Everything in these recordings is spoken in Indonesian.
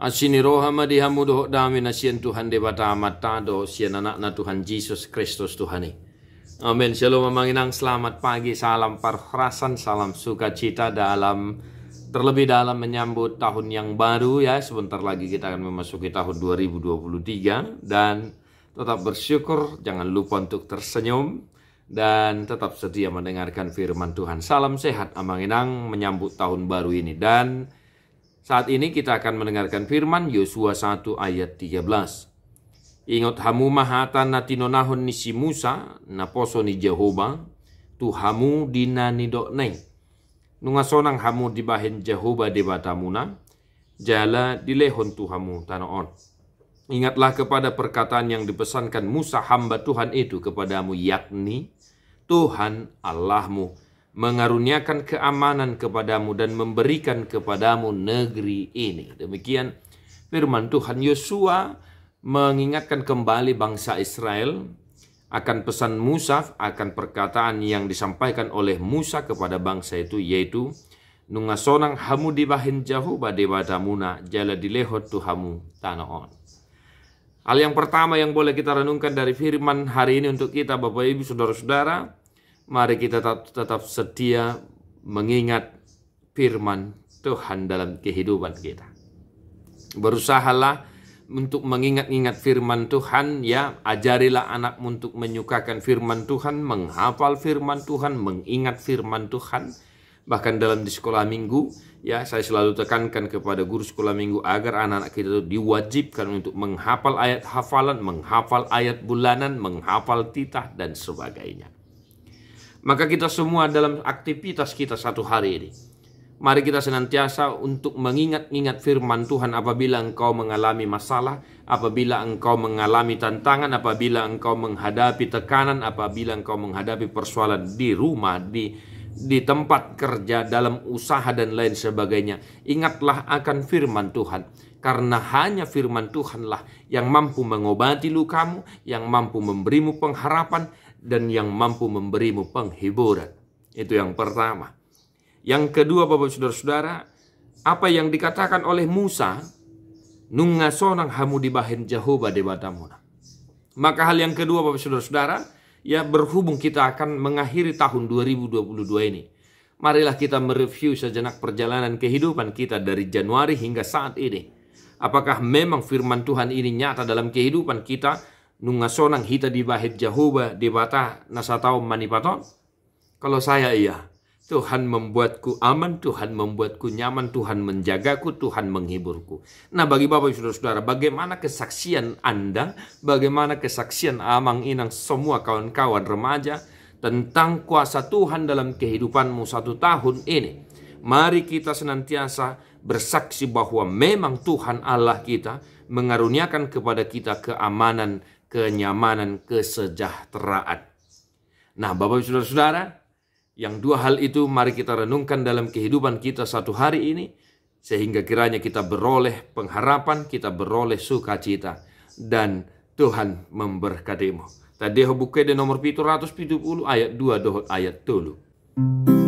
Asini roha madihamu doh dami nasian Tuhan debata mata do sian anak na Tuhan Yesus Kristus Tuhani. Amin. Shalom memanginang selamat pagi, salam perkharasan, salam sukacita dalam terlebih dalam menyambut tahun yang baru ya. Sebentar lagi kita akan memasuki tahun 2023 dan tetap bersyukur, jangan lupa untuk tersenyum dan tetap setia mendengarkan firman Tuhan. Salam sehat amanginang menyambut tahun baru ini. Dan saat ini kita akan mendengarkan firman Yosua 1 ayat 13. Ingot hamu mahatan na tinonahon ni si Musa na poso ni Jehovah tu hamu dinani dokneng. Nungasonang hamu dibahin Jehovah debatamuna jala dilehon tu hamu tanoon. Ingatlah kepada perkataan yang dipesankan Musa hamba Tuhan itu kepadamu, yakni Tuhan Allahmu mengaruniakan keamanan kepadamu dan memberikan kepadamu negeri ini. Demikian firman Tuhan. Yosua mengingatkan kembali bangsa Israel akan pesan Musa, akan perkataan yang disampaikan oleh Musa kepada bangsa itu, yaitu nungasonang hamu dibahin Jehovah debatamuna jala dilehot tu hamu tanaon. Hal yang pertama yang boleh kita renungkan dari firman hari ini untuk kita Bapak Ibu Saudara-saudara, mari kita tetap setia mengingat firman Tuhan dalam kehidupan kita. Berusahalah untuk mengingat-ingat firman Tuhan ya. Ajarilah anakmu untuk menyukakan firman Tuhan, menghafal firman Tuhan, mengingat firman Tuhan. Bahkan dalam di sekolah minggu ya, saya selalu tekankan kepada guru sekolah minggu agar anak-anak kita itu diwajibkan untuk menghafal ayat hafalan, menghafal ayat bulanan, menghafal titah dan sebagainya. Maka kita semua dalam aktivitas kita satu hari ini, mari kita senantiasa untuk mengingat-ingat firman Tuhan apabila engkau mengalami masalah, apabila engkau mengalami tantangan, apabila engkau menghadapi tekanan, apabila engkau menghadapi persoalan di rumah, di tempat kerja, dalam usaha dan lain sebagainya. Ingatlah akan firman Tuhan, karena hanya firman Tuhanlah yang mampu mengobati lukamu, yang mampu memberimu pengharapan, dan yang mampu memberimu penghiburan. Itu yang pertama. Yang kedua Bapak Saudara-saudara, apa yang dikatakan oleh Musa, nungasonang hamu dibahin Jehovah debatamuna. Maka hal yang kedua Bapak Saudara-saudara, ya berhubung kita akan mengakhiri tahun 2022 ini, marilah kita mereview sejenak perjalanan kehidupan kita dari Januari hingga saat ini. Apakah memang firman Tuhan ini nyata dalam kehidupan kita? Nungasonang hita dibahit Jehovah debata nasatau manipaton. Kalau saya iya, Tuhan membuatku aman, Tuhan membuatku nyaman, Tuhan menjagaku, Tuhan menghiburku. Nah bagi Bapak Ibu Saudara, bagaimana kesaksian Anda, bagaimana kesaksian amang inang semua kawan-kawan remaja tentang kuasa Tuhan dalam kehidupanmu satu tahun ini? Mari kita senantiasa bersaksi bahwa memang Tuhan Allah kita mengaruniakan kepada kita keamanan, kenyamanan, kesejahteraan. Nah Bapak Ibu Saudara, yang dua hal itu mari kita renungkan dalam kehidupan kita satu hari ini, sehingga kiranya kita beroleh pengharapan, kita beroleh sukacita, dan Tuhan memberkatimu. Tadi buku di nomor 770 ayat 2 dohot ayat 3.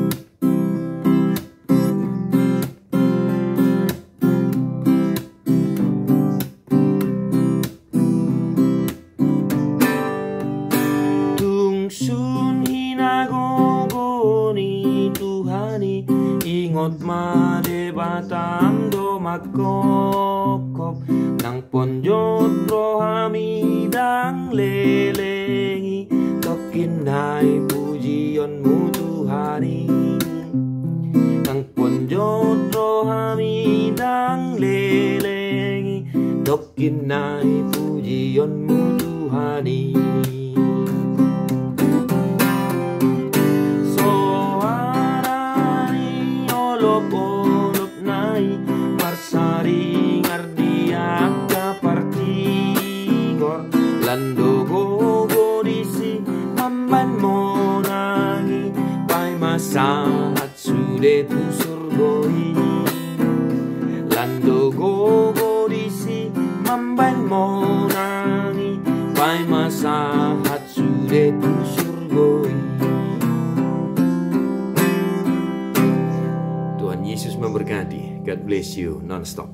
Ingot madebatam do magkokop nang ponjot rohami dang lelengi tokinay pujionmu Tuhani. Nang ponjot rohami dang lelengi tokinay pujionmu Tuhani. Olop nai marsari ngardia kapartingor lando gogo disi amban monangi pai masahat sude tu surgoi lando gogo disi amban monangi pai masahat sude tu surgoi. Yesus memberkati. God bless you non-stop.